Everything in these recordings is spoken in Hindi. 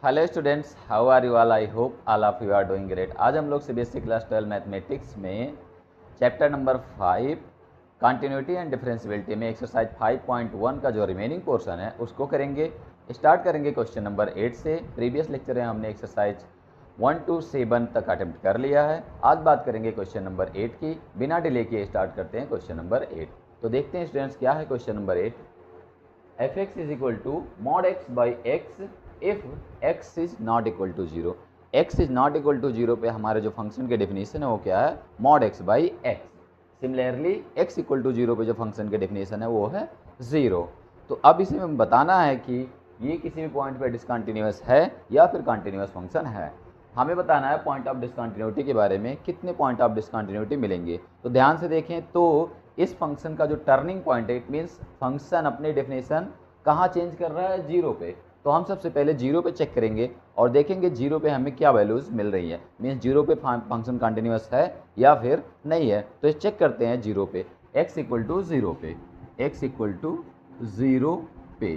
Hello students, how are you all? I hope all of you are doing great. आज हम लोग सीबीएसई क्लास 12 मैथमेटिक्स में chapter number 5 continuity and differentiability में एक्सरसाइज 5.1 का जो रिमेनिंग पोर्शन है उसको करेंगे। स्टार्ट करेंगे क्वेश्चन नंबर 8 से। प्रीवियस लेक्चर में हमने एक्सरसाइज 1 to 7 तक अटेम्प्ट कर लिया है। आज बात करेंगे क्वेश्चन नंबर 8 की। बिना डिले किए स्टार्ट करते हैं क्वेश्चन नंबर 8। तो देखते हैं स्टूडेंट्स क्या है question number 8। F x is equal to mod x by x if x is not equal to zero. X is not equal to zero पे हमारे जो फंक्शन के डेफिनेशन है वो क्या है? Mod x by x. Similarly x equal to zero पे जो फंक्शन के डेफिनेशन है वो है जीरो। तो अब इसे हमें बताना है कि ये किसी भी पॉइंट पे डिसकंटिन्यूअस है या फिर कंटिन्यूअस फंक्शन है। हमें बताना है पॉइंट ऑफ डिसकंटिन्यूटी के बारे में, कितने पॉइंट ऑफ डिसकंटिन्यूटी मिलेंगे। तो ध्यान से देखें तो इस फंक्शन का जो टर्निंग पॉइंट है, इट मीन्स फंक्शन अपने डेफिनेशन कहाँ चेंज कर रहा है? जीरो पे। तो हम सबसे पहले जीरो पे चेक करेंगे और देखेंगे जीरो पे हमें क्या वैल्यूज मिल रही है। मीन्स जीरो पे फंक्शन कंटिन्यूअस है या फिर नहीं है। तो चेक करते हैं जीरो पे, x इक्वल टू जीरो पे, x इक्वल टू जीरो पे।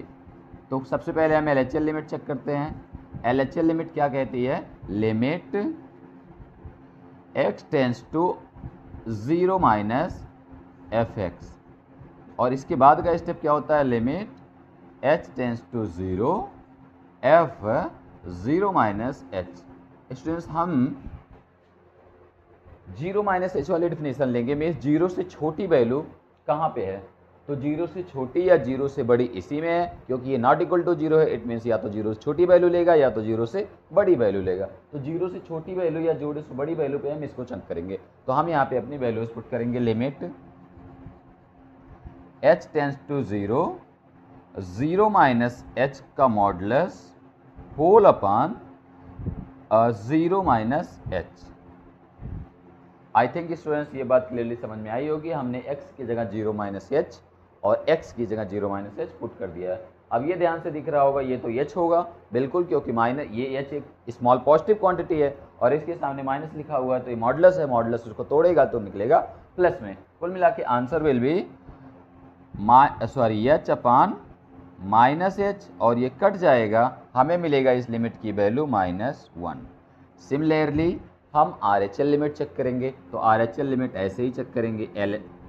तो सबसे पहले हम LHL लिमिट चेक करते हैं। LHL लिमिट क्या कहती है? Limit x tends to zero minus f x. और इसके बाद का स्टेप क्या होता है? Limit h tends to zero f zero minus h. Students हम जीरो माइनस एच वाली डिफिनेशन लेंगे। मीन्स जीरो से छोटी वैल्यू कहाँ पे है? तो जीरो से छोटी या जीरो से बड़ी इसी में है, क्योंकि ये नॉट इक्वल टू जीरो है। इट मीन्स या तो जीरो से छोटी वैल्यू लेगा या तो जीरो से बड़ी वैल्यू लेगा। तो जीरो से छोटी वैल्यू या जीरो से बड़ी वैल्यू पे हम इसको चेक करेंगे। तो हम यहाँ पे अपनी वैल्यूज पुट करेंगे। Limit h tends to zero, zero minus h का modulus whole upon zero minus h. I think students ये बात क्लियरली समझ में आई होगी। हमने x की जगह जीरो माइनस एच और x की जगह जीरो माइनस एच पुट कर दिया है। अब ये ध्यान से दिख रहा होगा, ये तो h होगा बिल्कुल, क्योंकि माइनस ये h एक स्मॉल पॉजिटिव क्वांटिटी है और इसके सामने माइनस लिखा हुआ है, तो ये मॉडुलस है। मॉडुलस उसको तोड़ेगा तो निकलेगा प्लस में। कुल मिला के answer will be h upon minus h, और ये कट जाएगा, हमें मिलेगा इस लिमिट की वैल्यू -1। सिमिलरली हम RHL लिमिट चेक करेंगे। तो RHL लिमिट ऐसे ही चेक करेंगे।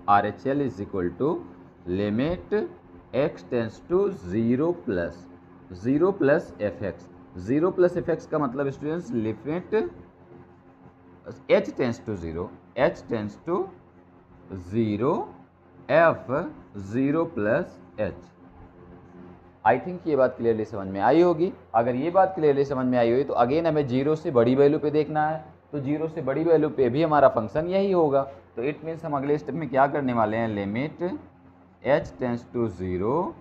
RHL is equal to limit x tends to zero plus f x. Zero plus f x का मतलब students limit h tends to zero, h tends to zero f zero plus h. I think ये बात क्लियरली समझ में आई होगी। अगर ये बात क्लियरली समझ में आई हुई तो अगेन हमें जीरो से बड़ी वैल्यू पे देखना है। तो जीरो से बड़ी वैल्यू पे भी हमारा फंक्शन यही होगा। तो इट मीन्स हम अगले स्टेप में क्या करने वाले हैं? Limit h tends to zero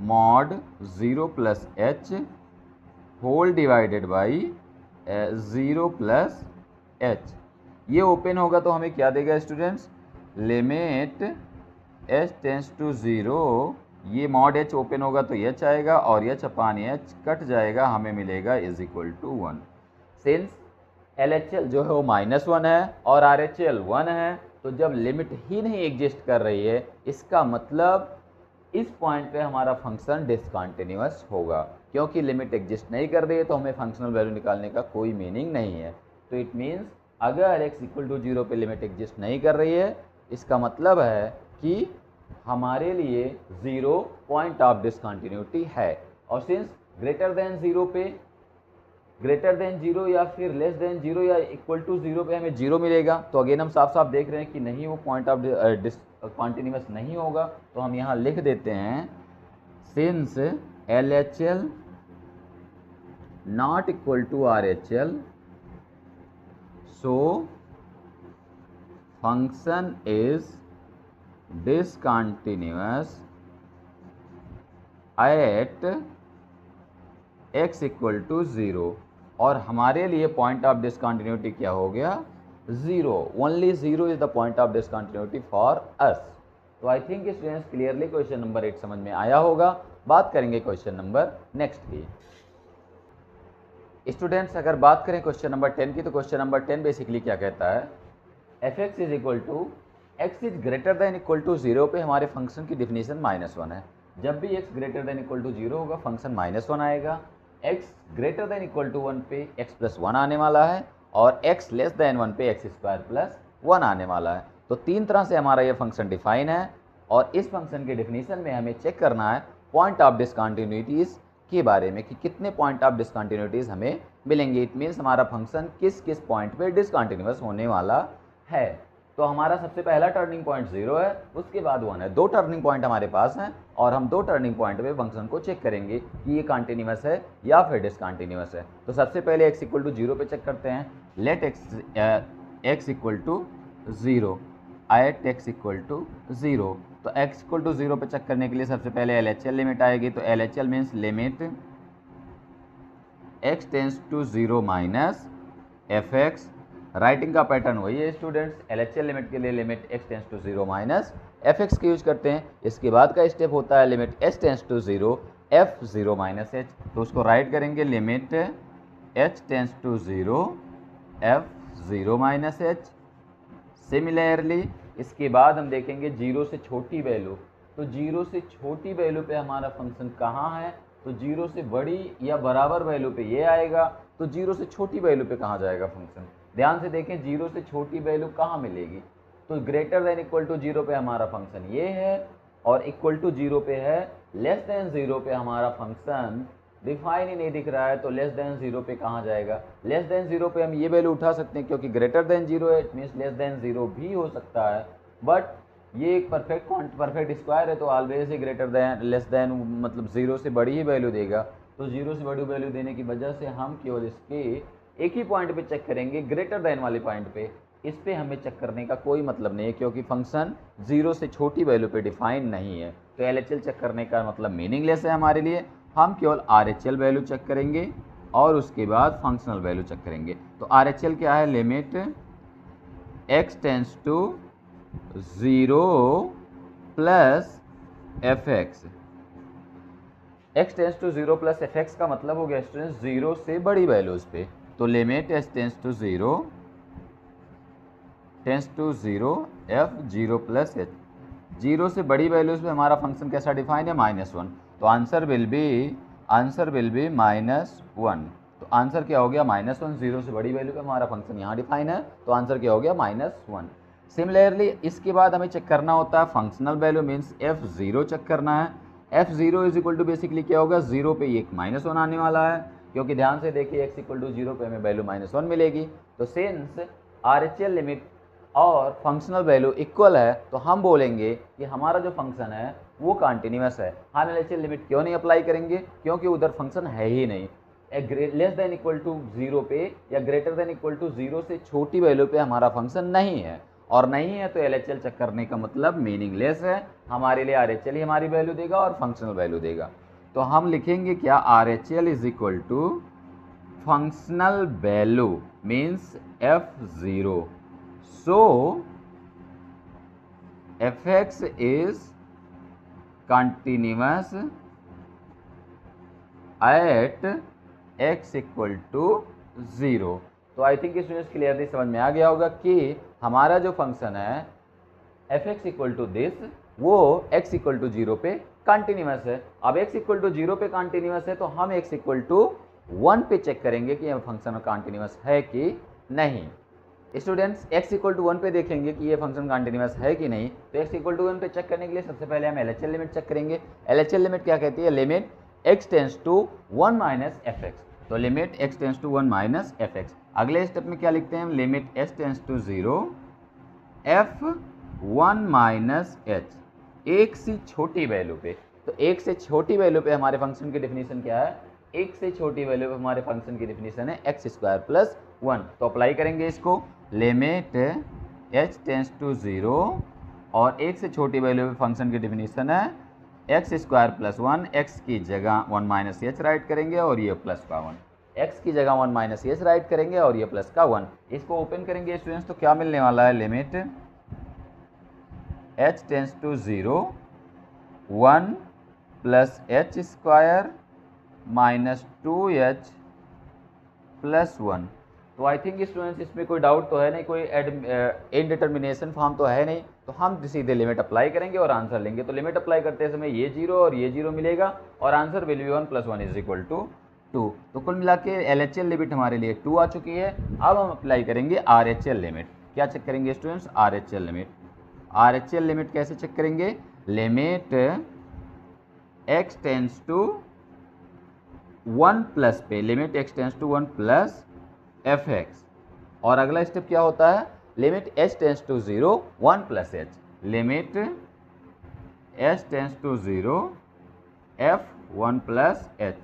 mod zero plus h whole divided by zero plus h. ये ओपन होगा तो हमें क्या देगा students? Limit h tends to zero, ये मॉड h ओपन होगा तो h आएगा और h अपान h कट जाएगा, हमें मिलेगा is equal to 1। Since LHL जो है वो -1 है और RHL 1 है, तो जब लिमिट ही नहीं एग्जिस्ट कर रही है इसका मतलब इस पॉइंट पे हमारा फंक्शन डिसकंटिन्यूअस होगा। क्योंकि लिमिट एग्जिस्ट नहीं कर रही है तो हमें फंक्शनल वैल्यू निकालने का कोई मीनिंग नहीं है। तो इट मीन्स अगर x इक्वल टू जीरो पे लिमिट एग्जिस्ट नहीं कर रही है, इसका मतलब है कि हमारे लिए जीरो पॉइंट ऑफ डिसकंटिन्यूटी है। और सिंस ग्रेटर देन जीरो पे, ग्रेटर देन जीरो या फिर लेस देन जीरो या इक्वल टू जीरो पे हमें जीरो मिलेगा, तो अगेन हम साफ साफ देख रहे हैं कि नहीं, वो पॉइंट ऑफ डिसकंटिन्यूअस नहीं होगा। तो हम यहाँ लिख देते हैं since LHL not equal to RHL, so function is discontinuous at x equal to zero. और हमारे लिए पॉइंट ऑफ डिसकंटिन्यूटी क्या हो गया? Zero. Only zero is the point of discontinuity for us. तो I think students clearly question number 8 समझ में आया होगा। बात करेंगे क्वेश्चन नंबर नेक्स्ट की। स्टूडेंट्स अगर बात करें क्वेश्चन नंबर 10 की, तो क्वेश्चन नंबर 10 बेसिकली क्या कहता है? F x is equal to x is greater than equal to zero पे हमारे फंक्शन की डिफिनीशन -1 है। जब भी x greater than equal to zero होगा फंक्शन -1 आएगा। x greater than equal to 1 पे x प्लस 1 आने वाला है और x लेस देन 1 पे एक्स स्क्वायर प्लस 1 आने वाला है। तो तीन तरह से हमारा ये फंक्शन डिफाइन है और इस फंक्शन के डिफिनीशन में हमें चेक करना है पॉइंट ऑफ डिसकंटिन्यूटीज के बारे में कि कितने पॉइंट ऑफ डिसकंटिन्यूटीज हमें मिलेंगे। इट मीन्स हमारा फंक्शन किस किस पॉइंट पे डिसकंटिन्यूअस होने वाला है। तो हमारा सबसे पहला टर्निंग पॉइंट 0 है, उसके बाद 1 है। दो टर्निंग पॉइंट हमारे पास हैं और हम दो टर्निंग पॉइंट पे फंक्शन को चेक करेंगे कि ये कंटिन्यूअस है या फिर डिसकंटिन्यूअस है। तो सबसे पहले x इक्वल टू 0 पे चेक करते हैं। Let x equal to 0 at x equal to 0। तो x इक्वल टू 0 पे चेक करने के लिए सबसे पहले LHL लिमिट आएगी। तो LHL means limit x tends to 0 minus fx। Writing का पैटर्न वही है स्टूडेंट्स, LHL लिमिट के लिए limit x tends to 0 minus fx का यूज करते हैं। इसके बाद का स्टेप होता है limit h tends to 0 f 0 minus h। तो उसको राइट करेंगे limit h tends to 0 f 0 minus h। Similarly इसके बाद हम देखेंगे 0 से छोटी वैल्यू। तो 0 से छोटी वैल्यू पे हमारा फंक्शन कहाँ है? तो 0 से बड़ी या बराबर वैल्यू पे ये आएगा। तो 0 से छोटी वैल्यू पे कहाँ जाएगा फंक्शन? ध्यान से देखें 0 से छोटी वैल्यू कहाँ मिलेगी? तो ग्रेटर देन इक्वल टू 0 पे हमारा फंक्शन ये है और इक्वल टू 0 पे है। लेस देन 0 पे हमारा फंक्शन डिफाइन ही नहीं दिख रहा है, तो लेस देन 0 पे कहाँ जाएगा? लेस देन 0 पे हम ये वैल्यू उठा सकते हैं क्योंकि ग्रेटर देन 0 है, इट मीन्स लेस देन 0 भी हो सकता है। बट ये एक परफेक्ट स्क्वायर है तो ऑलवेज ही ग्रेटर देन लेस देन मतलब 0 से बड़ी ही वैल्यू देगा। तो 0 से बड़ी वैल्यू देने की वजह से हम केवल इसके एक ही पॉइंट पे चेक करेंगे, ग्रेटर देन वाले पॉइंट पे। इस पे हमें चेक करने का कोई मतलब नहीं है क्योंकि फंक्शन 0 से छोटी वैल्यू पे डिफाइन नहीं है। तो LHL चेक करने का मतलब मीनिंगलेस है हमारे लिए। हम केवल RHL वैल्यू चेक करेंगे और उसके बाद फंक्शनल वैल्यू चेक करेंगे। तो RHL क्या है? Limit x tends to 0 plus fx। x tends to 0 plus fx का मतलब हो गया स्टूडेंट्स 0 से बड़ी वैल्यूज पे। तो limit h tends to 0 f 0 plus h। 0 से बड़ी वैल्यूज पे हमारा फंक्शन कैसा डिफाइन है? -1। तो आंसर विल बी -1। तो आंसर क्या हो गया? -1। 0 से बड़ी वैल्यू पे हमारा फंक्शन यहाँ डिफाइन है तो आंसर क्या हो गया? -1। सिमिलरली इसके बाद हमें चेक करना होता है functional value means f0 check करना है। f0 is equal to basically क्या होगा? 0 पे एक -1 आने वाला है क्योंकि ध्यान से देखिए x इक्वल टू 0 पे हमें वैल्यू -1 मिलेगी। तो सिंस RHL लिमिट और फंक्शनल वैल्यू इक्वल है तो हम बोलेंगे कि हमारा जो फंक्शन है वो कंटिन्यूअस है। हम LHL लिमिट क्यों नहीं अप्लाई करेंगे? क्योंकि उधर फंक्शन है ही नहीं। लेस देन इक्वल टू 0 पे या ग्रेटर देन इक्वल टू 0 से छोटी वैल्यू पे हमारा फंक्शन नहीं है और नहीं है तो LHL चेक करने का मतलब मीनिंगलेस है। हमारे लिए RHL ही हमारी वैल्यू देगा और फंक्शनल वैल्यू देगा। तो हम लिखेंगे क्या? RHL is equal to functional value means f0। So fx is continuous at x equal to 0। तो आई थिंक स्टूडेंट्स क्लियरली समझ में आ गया होगा कि हमारा जो फंक्शन है fx इक्वल टू दिस वो x इक्वल टू 0 पे कंटिन्यूअस है। अब x इक्वल टू 0 पे कंटिन्यूअस है तो हम x इक्वल टू 1 पे चेक करेंगे कि यह फंक्शन कंटिन्यूअस है कि नहीं। स्टूडेंट्स x इक्वल टू 1 पे देखेंगे कि ये फंक्शन कंटिन्यूअस है कि नहीं। तो x इक्वल टू 1 पे चेक करने के लिए सबसे पहले हम LHL लिमिट चेक करेंगे। LHL लिमिट क्या कहती है? Limit x tends to 1 minus fx। तो limit x tends to 1 minus fx। अगले स्टेप में क्या लिखते हैं हम? Limit h tends to 0 f 1 minus h। एक से छोटी वैल्यू पे। तो एक से छोटी वैल्यू पे हमारे फंक्शन की डेफिनेशन क्या है? एक से छोटी वैल्यू पे हमारे फंक्शन की डेफिनेशन है x स्क्वायर प्लस 1। तो अप्लाई करेंगे इसको। लिमिट h टेंस टू 0 और एक से छोटी वैल्यू पे फंक्शन की डेफिनेशन है x स्क्वायर प्लस 1। x की जगह 1 माइनस h राइट करेंगे और ये प्लस का 1। x की जगह 1 माइनस h राइट करेंगे और ये प्लस का 1। इसको ओपन करेंगे स्टूडेंट्स तो क्या मिलने वाला है? Limit h tends to 0 1 plus h square minus 2h plus 1। तो आई थिंक स्टूडेंट्स इसमें कोई डाउट तो है नहीं, कोई इनडिटर्मिनेशन फॉर्म तो है नहीं। तो हम सीधे लिमिट अप्लाई करेंगे और आंसर लेंगे। तो लिमिट अप्लाई करते समय ये 0 और ये 0 मिलेगा और answer will be 1 plus 1 is equal to 2। तो कुल मिला के LHL लिमिट हमारे लिए 2 आ चुकी है। अब हम अप्लाई करेंगे RHL लिमिट। क्या चेक करेंगे students? RHL limit. RHL limit कैसे चेक करेंगे? Limit x tends to 1 plus पे, limit x tends to 1 plus fx। और अगला स्टेप क्या होता है? Limit h tends to 0 1 plus h, limit h tends to 0 f 1 plus h।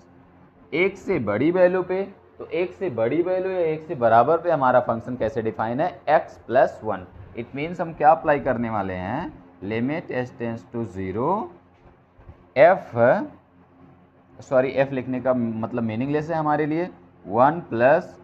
एक से बड़ी वैल्यू पे, तो एक से बड़ी वैल्यू या एक से बराबर पे हमारा फंक्शन कैसे डिफाइन है? x plus 1। इट मीन्स हम क्या अप्लाई करने वाले हैं? Limit h tends to 0 f लिखने का मतलब मीनिंगलेस है हमारे लिए, 1 प्लस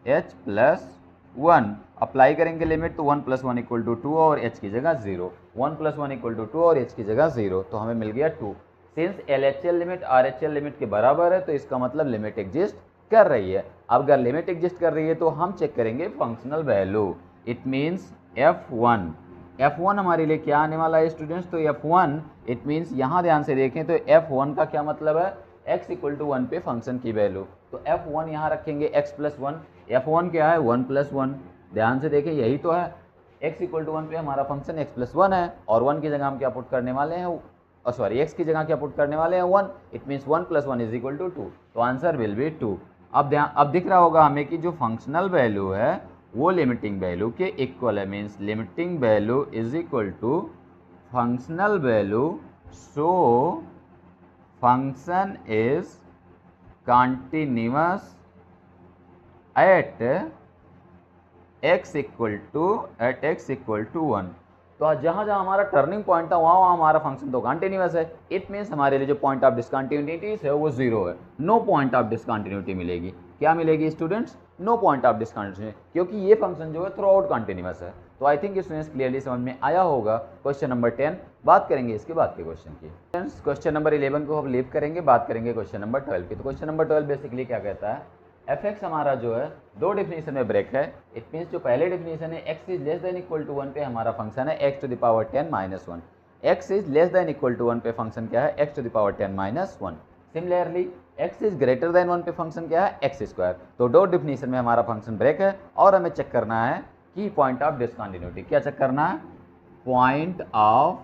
h प्लस 1। अप्लाई करेंगे लिमिट, तो 1 प्लस 1 इक्वल टू 2 और h की जगह 0, 1 प्लस 1 इक्वल टू 2 और h की जगह 0, तो हमें मिल गया 2। Since LHL limit RHL limit के बराबर है, तो इसका मतलब लिमिट एग्जिस्ट कर रही है। अब अगर लिमिट एग्जिस्ट कर रही है तो हम चेक करेंगे functional value. It means F1 हमारे लिए क्या आने वाला है स्टूडेंट्स? तो F1 इट मीन्स यहाँ ध्यान से देखें तो F1 का क्या मतलब है? x इक्वल टू 1 पे फंक्शन की वैल्यू। तो F1 यहाँ रखेंगे x प्लस 1। F1 क्या है? 1 प्लस 1। ध्यान से देखें, यही तो है। x इक्वल टू 1 पे हमारा फंक्शन x प्लस 1 है, और 1 की जगह हम क्या पुट करने वाले हैं? x की जगह क्या पुट करने वाले हैं? 1। It means 1 plus 1 is equal to 2। तो आंसर विल बी 2। अब दिख रहा होगा हमें कि जो फंक्शनल वैल्यू है वो लिमिटिंग वैल्यू के इक्वल है। Means limiting value is equal to functional value, so function is continuous at x equal to 1। तो जहाँ जहाँ हमारा टर्निंग पॉइंट था वहाँ हमारा फंक्शन तो कंटिन्यूअस है। इट मीन्स हमारे लिए जो पॉइंट ऑफ डिसकंटिन्यूटी है वो 0 है। नो पॉइंट ऑफ डिसकंटिन्यूटी मिलेगी। क्या मिलेगी students? No point of discontinuity, क्योंकि ये फंक्शन जो है थ्रू आउट कंटिन्यूअस है। तो आई थिंक स्टूडेंट्स क्लियरली समझ में आया होगा। क्वेश्चन नंबर 10 बात करेंगे इसके बाद के क्वेश्चन की। फ्रेंड्स क्वेश्चन नंबर 11 को हम लीव करेंगे, बात करेंगे क्वेश्चन नंबर 12 की। तो क्वेश्चन नंबर 12 बेसिकली क्या कहता है? fx हमारा जो है दो डेफिनेशन में ब्रेक है। इट मीन्स जो पहले डेफिनेशन है x is less than equal to 1 पे हमारा फंक्शन है x to the power 10 minus 1। x is less than equal to 1 पे फंक्शन क्या है? x to the power 10 minus 1। Similarly x is greater than 1 पे फंक्शन क्या है? x square. तो दो डेफिनेशन में हमारा फंक्शन ब्रेक है, और हमें चेक करना है कि पॉइंट ऑफ डिसकंटिन्यूटी। क्या चेक करना है? Point of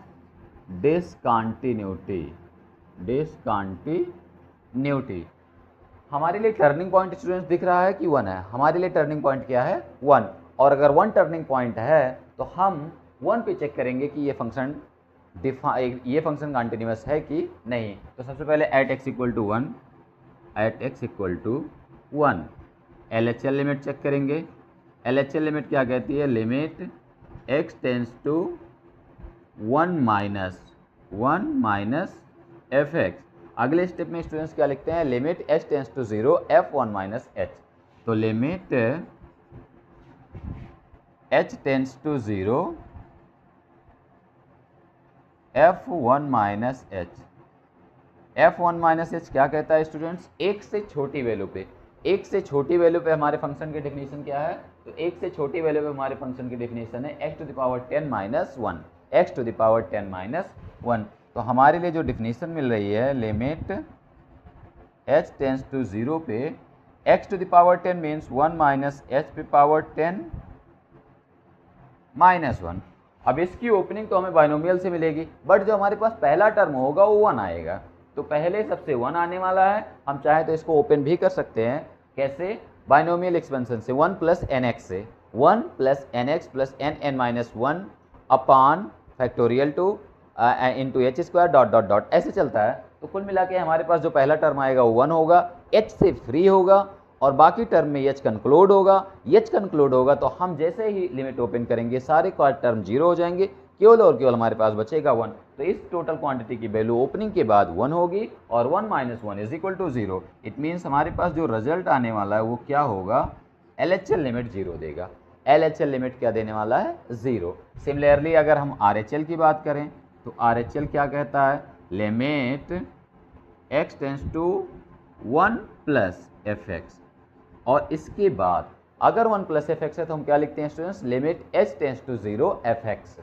discontinuity. हमारे लिए टर्निंग पॉइंट स्टूडेंट्स दिख रहा है कि 1 है। हमारे लिए टर्निंग पॉइंट क्या है? 1। और अगर 1 टर्निंग पॉइंट है तो हम 1 पे चेक करेंगे कि ये फंक्शन कंटिन्यूअस है कि नहीं। तो सबसे पहले at x equal to 1 LHL limit check करेंगे। LHL लिमिट क्या कहती है? Limit x tends to 1 minus fx। अगले स्टेप में स्टूडेंट्स क्या लिखते हैं? Limit h tends to 0 f1 minus h। तो limit h tends to 0 f1 minus h। f1 minus h क्या कहता है स्टूडेंट्स? एक से छोटी वैल्यू पे, एक से छोटी वैल्यू पे हमारे फंक्शन की डेफिनेशन क्या है? तो एक से छोटी वैल्यू पे हमारे फंक्शन की डेफिनेशन है x to the power 10 minus 1, x to the power 10 minus 1। तो हमारे लिए जो डेफिनेशन मिल रही है लिमिट h टेंस टू 0 पे x to the power 10 means 1 minus h पे पावर 10 माइनस 1। अब इसकी ओपनिंग तो हमें बाइनोमियल से मिलेगी, बट जो हमारे पास पहला टर्म होगा वो 1 आएगा। तो पहले सबसे 1 आने वाला है। हम चाहे तो इसको ओपन भी कर सकते हैं। कैसे? बाइनोमियल एक्सपेंशन से, 1 प्लस nx से, 1 plus nx plus nn minus 1 upon factorial two into H square dot dot dot, ऐसे चलता है। तो कुल मिला के हमारे पास जो पहला टर्म आएगा वो 1 होगा, h से फ्री होगा, और बाकी टर्म में h कंक्लूड होगा। तो हम जैसे ही लिमिट ओपन करेंगे सारे टर्म 0 हो जाएंगे, केवल और केवल हमारे पास बचेगा 1। तो इस टोटल क्वांटिटी की वैल्यू ओपनिंग के बाद 1 होगी, और 1 minus 1 is equal to 0। It means हमारे पास जो रिजल्ट आने वाला है वो क्या होगा? LHL लिमिट 0 देगा। LHL लिमिट क्या देने वाला है? 0। सिमिलरली अगर हम RHL की बात करें तो RHL क्या कहता है? Limit x tends to 1 plus fx, और इसके बाद अगर 1 प्लस fx है तो हम क्या लिखते हैं students? Limit h tends to 0 fx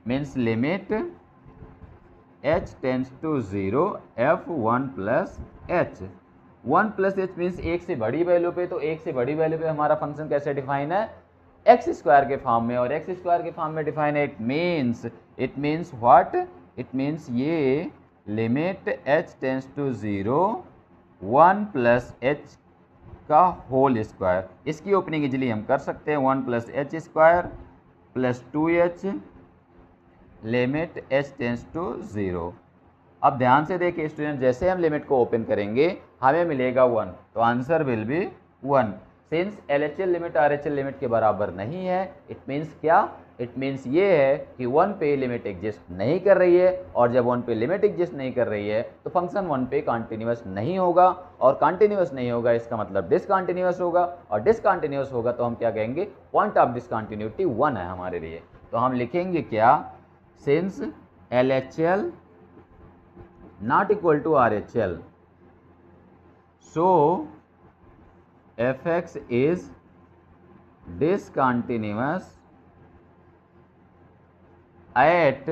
means limit h tends to 0 f1 plus h। 1 plus h means एक से बड़ी वैल्यू पे, तो एक से बड़ी वैल्यू पे हमारा फंक्शन कैसे डिफाइन है, एक्स स्क्वायर के फॉर्म में, और एक्स स्क्वायर के फॉर्म में डिफाइन है। It means what, it means ये limit h tends to 0 1 plus h का होल स्क्वायर। इसकी ओपनिंग इजिली हम कर सकते हैं, 1 plus h square plus 2h limit h tends to 0। अब ध्यान से देखिए स्टूडेंट, जैसे हम लिमिट को ओपन करेंगे हमें मिलेगा 1, तो answer will be 1। Since LHL limit RHL limit के बराबर नहीं है, इट मीन्स क्या, इट मीन्स ये है कि 1 पे लिमिट एग्जिस्ट नहीं कर रही है, और जब 1 पे लिमिट एग्जिस्ट नहीं कर रही है तो फंक्शन 1 पे कॉन्टिन्यूस नहीं होगा, और कॉन्टिन्यूस नहीं होगा इसका मतलब डिसकॉन्टिन्यूस होगा, और डिसकॉन्टिन्यूस होगा तो हम क्या कहेंगे, पॉइंट ऑफ डिसकॉन्टिन्यूटी 1 है हमारे लिए। तो हम लिखेंगे क्या, since LHL not equal to RHL, so fx is discontinuous at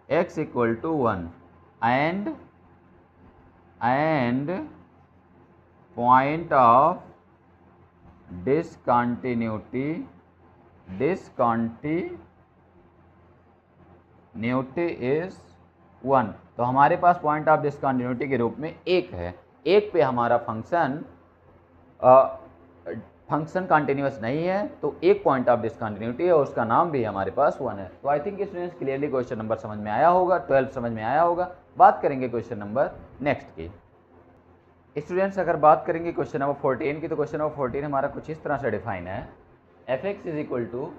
x equal to 1 and point of discontinuity is 1। तो हमारे पास पॉइंट ऑफ डिसकंटिन्यूटी के रूप में एक है, एक पे हमारा फंक्शन कंटिन्यूस नहीं है, तो एक पॉइंट ऑफ डिसकंटिन्यूटी है और उसका नाम भी हमारे पास 1 है। तो I think students clearly question number समझ में आया होगा, 12 समझ में आया होगा। बात करेंगे क्वेश्चन नंबर नेक्स्ट की। स्टूडेंट्स अगर बात करेंगे क्वेश्चन नंबर 14 की, तो क्वेश्चन नंबर 14 हमारा कुछ इस तरह से डिफाइन है, fx is equal to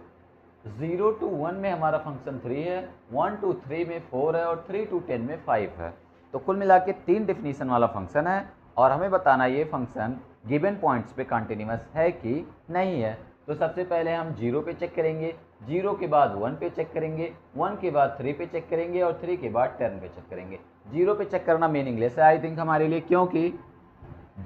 0 to 1 में हमारा फंक्शन 3 है, 1 to 3 में 4 है, और 3 to 10 में 5 है। तो कुल मिला के 3 डिफिनीशन वाला फंक्शन है, और हमें बताना ये फंक्शन गिवन पॉइंट्स पे कंटिन्यूस है कि नहीं है। तो सबसे पहले हम 0 पे चेक करेंगे, 0 के बाद 1 पे चेक करेंगे, 1 के बाद 3 पे चेक करेंगे, और 3 के बाद 10 पे चेक करेंगे। 0 पे चेक करना मीनिंगलेस है आई थिंक हमारे लिए, क्योंकि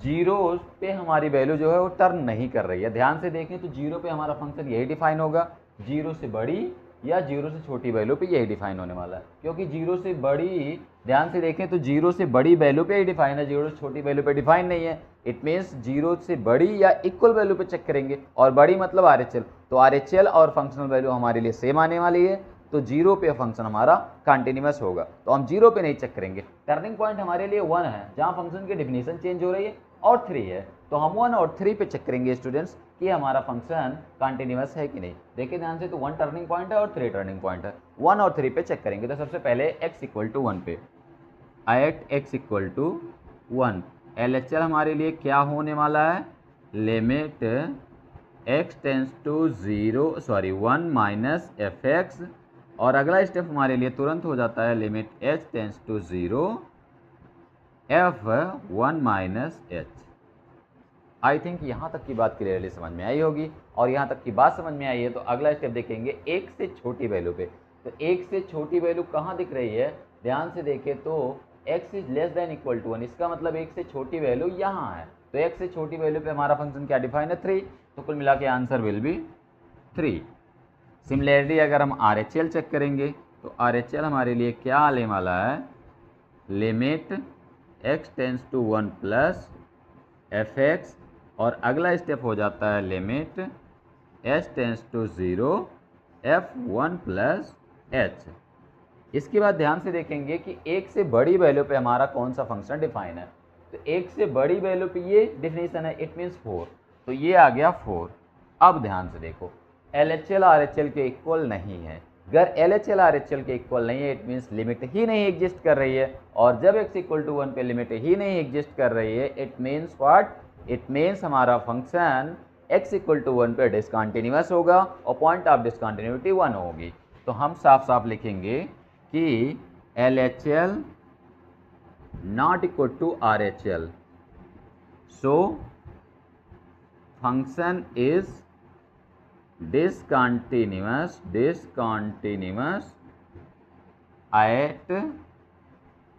0 पे हमारी वैल्यू जो है वो टर्न नहीं कर रही है। ध्यान से देखें तो 0 पे हमारा फंक्शन यही डिफाइन होगा, 0 से बड़ी या 0 से छोटी वैल्यू पे यही डिफाइन होने वाला है, क्योंकि 0 से बड़ी, ध्यान से देखें तो 0 से बड़ी वैल्यू पे ही डिफाइन है, 0 से छोटी वैल्यू पे डिफाइन नहीं है। इट मीन्स 0 से बड़ी या इक्वल वैल्यू पे चेक करेंगे, और बड़ी मतलब RHL, तो RHL और फंक्शनल वैल्यू हमारे लिए सेम आने वाली है, तो 0 पे फंक्शन हमारा कंटिन्यूस होगा, तो हम 0 पे नहीं चेक करेंगे। टर्निंग पॉइंट हमारे लिए 1 है, जहाँ फंक्शन की डिफिनीशन चेंज हो रही है, और 3 है, तो हम 1 और 3 पे चेक करेंगे स्टूडेंट्स कि हमारा फंक्शन कंटिन्यूस है कि नहीं। देखिए ध्यान से, तो 1 टर्निंग पॉइंट है और 3 टर्निंग पॉइंट है, 1 और 3 पे चेक करेंगे। तो सबसे पहले x इक्वल टू 1 पे, at x equal to 1 LHL हमारे लिए क्या होने वाला है, limit x tends to 1 minus fx, और अगला स्टेप हमारे लिए तुरंत हो जाता है, limit h tends to 0 f1 minus h। I think यहाँ तक की बात क्लियरली समझ में आई होगी, और यहाँ तक की बात समझ में आई है तो अगला स्टेप देखेंगे एक से छोटी वैल्यू पे। तो एक से छोटी वैल्यू कहाँ दिख रही है, ध्यान से देखें तो x is less than equal to 1, इसका मतलब एक से छोटी वैल्यू यहाँ है, तो एक से छोटी वैल्यू पे हमारा फंक्शन क्या डिफाइन है, 3, तो कुल मिला के आंसर विल बी 3। सिमिलरली अगर हम RHL चेक करेंगे तो RHL हमारे लिए क्या आने वाला है, limit x tends to 1 plus fx, और अगला स्टेप हो जाता है limit h tends to 0 f1 plus h। इसके बाद ध्यान से देखेंगे कि एक से बड़ी वैल्यू पे हमारा कौन सा फंक्शन डिफाइन है, तो एक से बड़ी वैल्यू पे ये डिफिनीशन है, इट मीन्स 4, तो ये आ गया 4। अब ध्यान से देखो, LHL RHL के इक्वल नहीं है, अगर LHL RHL के इक्वल नहीं है इट मीन्स लिमिट ही नहीं एग्जिस्ट कर रही है, और जब x इक्वल टू 1 पे लिमिट ही नहीं एग्जिस्ट कर रही है it means what, it means हमारा फंक्शन x इक्वल टू 1 पे डिसकंटिन्यूअस होगा और पॉइंट ऑफ डिसकंटिन्यूटी 1 होगी। तो हम साफ साफ लिखेंगे कि LHL not equal to RHL, so function is discontinuous at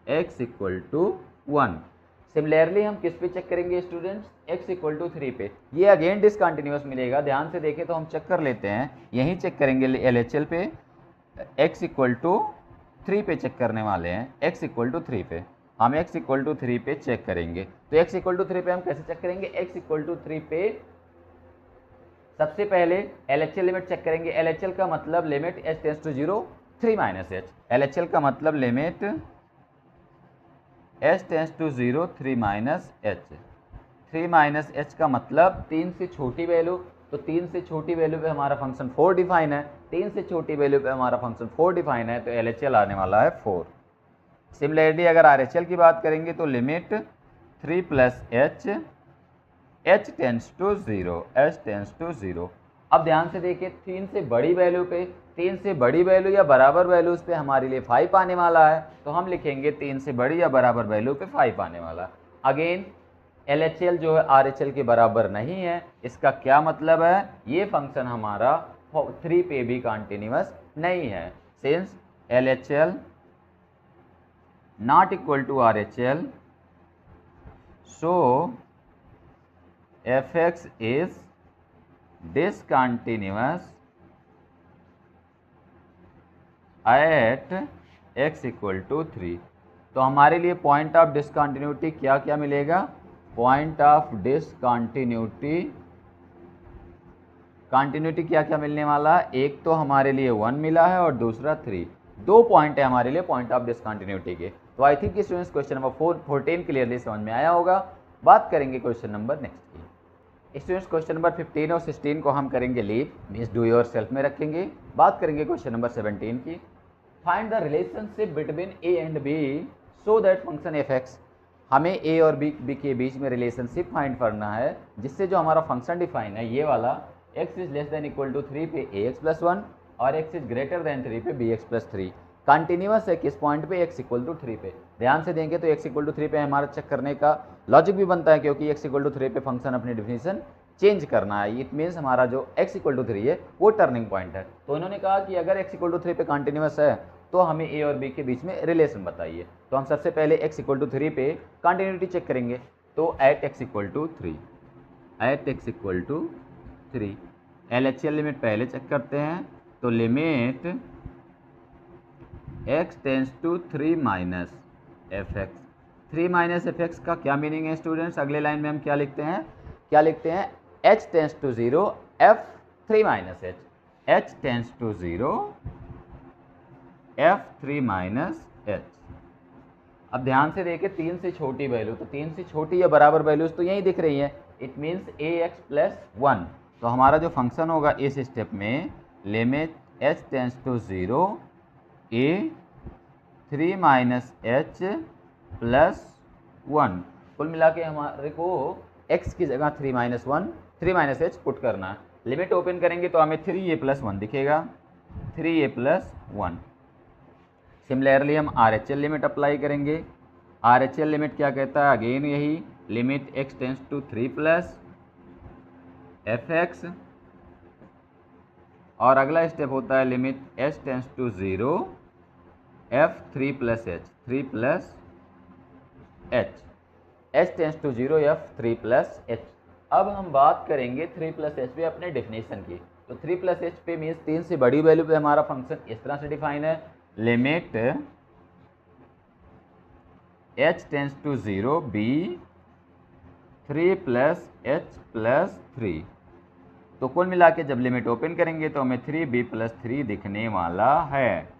x equal to 1। Similarly हम किस पे चेक करेंगे स्टूडेंट्स, x इक्वल टू 3 पे, ये अगेन डिसकंटिन्यूअस मिलेगा। ध्यान से देखें तो हम चेक कर लेते हैं, यहीं चेक करेंगे LHL पे, x इक्वल टू 3 पे चेक करने वाले हैं, x इक्वल टू 3 पे, हम x इक्वल टू 3 पे चेक करेंगे। तो x इक्वल टू 3 पे हम कैसे चेक करेंगे? x इक्वल टू 3 पे सबसे पहले LHL लिमिट चेक करेंगे। LHL का मतलब limit h tends to 0 3 minus h। LHL का मतलब limit h tends to 0 3 minus h। 3 minus h का मतलब 3 से छोटी वैल्यू, तो 3 से छोटी वैल्यू पे हमारा फंक्शन 4 डिफाइन है, 3 से छोटी वैल्यू पे हमारा फंक्शन 4 डिफाइन है, तो LHL आने वाला है 4। सिमिलरली अगर RHL की बात करेंगे तो limit 3 plus h tends to 0, h tends to 0। अब ध्यान से देखिए 3 से बड़ी वैल्यू पे, 3 से बड़ी वैल्यू या बराबर वैल्यूज पे हमारे लिए 5 आने वाला है, तो हम लिखेंगे 3 से बड़ी या बराबर वैल्यू पे 5 आने वाला है। अगेन LHL जो है RHL के बराबर नहीं है, इसका क्या मतलब है? ये फंक्शन हमारा 3 पे भी कंटिन्यूअस नहीं है। Since LHL not equal to RHL, so fx is discontinuous at x equal to 3। तो हमारे लिए पॉइंट ऑफ डिसकंटिन्यूटी क्या क्या मिलेगा? पॉइंट ऑफ डिसकंटिन्यूटी कंटिन्यूटी क्या क्या मिलने वाला है? एक तो हमारे लिए 1 मिला है और दूसरा 3। 2 पॉइंट है हमारे लिए पॉइंट ऑफ डिसकंटिन्यूटी के। तो I think students question number 14 clearly समझ में आया होगा। बात करेंगे क्वेश्चन नंबर नेक्स्ट की। स्टूडेंट्स क्वेश्चन नंबर 15 और 16 को हम करेंगे leave, means do yourself में रखेंगे। बात करेंगे क्वेश्चन नंबर 17 की। Find the relationship between a and b so that function fx। हमें ए और बी के बीच में रिलेशनशिप फाइंड करना है, जिससे जो हमारा फंक्शन डिफाइन है ये वाला x is less than equal to 3 पे ax प्लस 1 और x इज ग्रेटर देन 3 पे bx प्लस 3 कंटिन्यूअस है किस पॉइंट पे? x इक्वल टू 3 पे। ध्यान से देंगे तो x इक्वल टू 3 पे हमारा चेक करने का लॉजिक भी बनता है, क्योंकि x इक्वल टू 3 पे फंक्शन अपनी डिफिनीशन चेंज करना है। इट मीन्स हमारा जो x इक्वल टू 3 है वो टर्निंग पॉइंट है। तो इन्होंने कहा कि अगर x इक्वल टू 3 पे कंटिन्यूअस है तो हमें a और b के बीच में रिलेशन बताइए। तो हम सबसे पहले x इक्वल टू 3 पे कंटिन्यूटी चेक करेंगे। तो at x equal to 3, at x equal to 3 LHL limit पहले चेक करते हैं। तो limit x tends to 3 minus fx। 3 minus fx का क्या मीनिंग है स्टूडेंट्स? अगले लाइन में हम क्या लिखते हैं? h tends to 0 f 3 minus h tends to 0 f 3 minus h। अब ध्यान से देखिए 3 से छोटी वैल्यू, तो 3 से छोटी या बराबर वैल्यूज तो यही दिख रही है। It means ax plus 1। तो हमारा जो फंक्शन होगा इस स्टेप में limit h tends to 0 a 3 minus h plus 1। कुल मिला के हमारे को x की जगह 3 माइनस 1 3 माइनस h पुट करना है। लिमिट ओपन करेंगे तो हमें 3a प्लस 1 दिखेगा, 3a प्लस 1। सिमिलरली हम RHL लिमिट अप्लाई करेंगे। RHL लिमिट क्या कहता है? अगेन यही limit x tends to 3 plus fx, और अगला स्टेप होता है limit h tends to 0 f 3 plus h, 3 plus h, h tends to 0 f 3 plus h। अब हम बात करेंगे 3 प्लस h पे अपने डेफिनेशन की। तो 3 प्लस h पे मीन्स 3 से बड़ी वैल्यू पे हमारा फंक्शन इस तरह से डिफाइन है, limit h tends to 0 b 3 plus h plus 3। तो कुल मिला के जब लिमिट ओपन करेंगे तो हमें 3b प्लस 3 दिखने वाला है।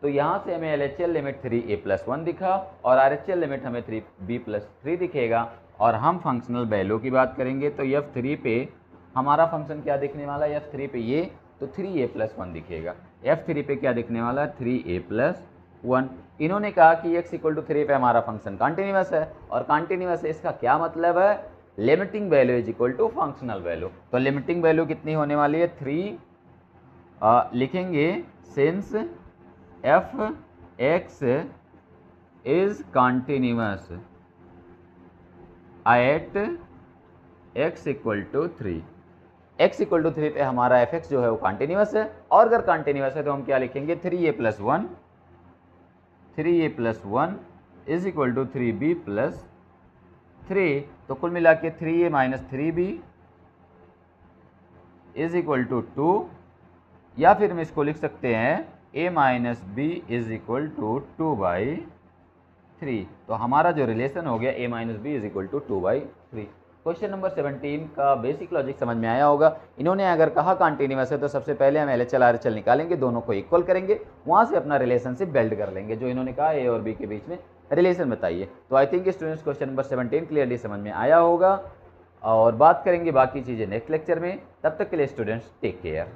तो यहाँ से हमें LHL लिमिट 3a प्लस 1 दिखा और RHL लिमिट हमें 3b प्लस 3 दिखेगा। और हम फंक्शनल वैल्यू की बात करेंगे तो f3 पे हमारा फंक्शन क्या दिखने वाला है? f3 पे ये तो 3a प्लस 1 दिखेगा। f3 पे क्या दिखने वाला है? 3a plus 1। इन्होंने कहा कि x इक्वल टू 3 पे हमारा फंक्शन कंटिन्यूअस है, और कंटिन्यूअस है इसका क्या मतलब है? Limiting value is equal to functional value. तो लिमिटिंग वैल्यू कितनी होने वाली है? 3 लिखेंगे since f x is continuous at x equal to 3। x equal to 3 पे हमारा fx जो है वो कंटिन्यूअस है, और अगर कंटिन्यूअस है तो हम क्या लिखेंगे? 3a plus 1, 3a plus 1 is equal to 3b plus 3। तो कुल मिला के 3a minus 3b is equal to 2, या फिर हम इसको लिख सकते हैं a minus b is equal to 2 by 3। तो हमारा जो रिलेशन हो गया a minus b is equal to 2/3। क्वेश्चन नंबर 17 का बेसिक लॉजिक समझ में आया होगा। इन्होंने अगर कहा कंटिन्यूअस है तो सबसे पहले हम LHL RHL निकालेंगे, दोनों को इक्वल करेंगे, वहाँ से अपना रिलेशनशिप बिल्ड कर लेंगे। जो इन्होंने कहा ए और बी के बीच में रिलेशन बताइए। तो आई थिंक स्टूडेंट्स क्वेश्चन नंबर 17 क्लियरली समझ में आया होगा और बात करेंगे बाकी चीज़ें नेक्स्ट लेक्चर में। तब तक के लिए स्टूडेंट्स टेक केयर।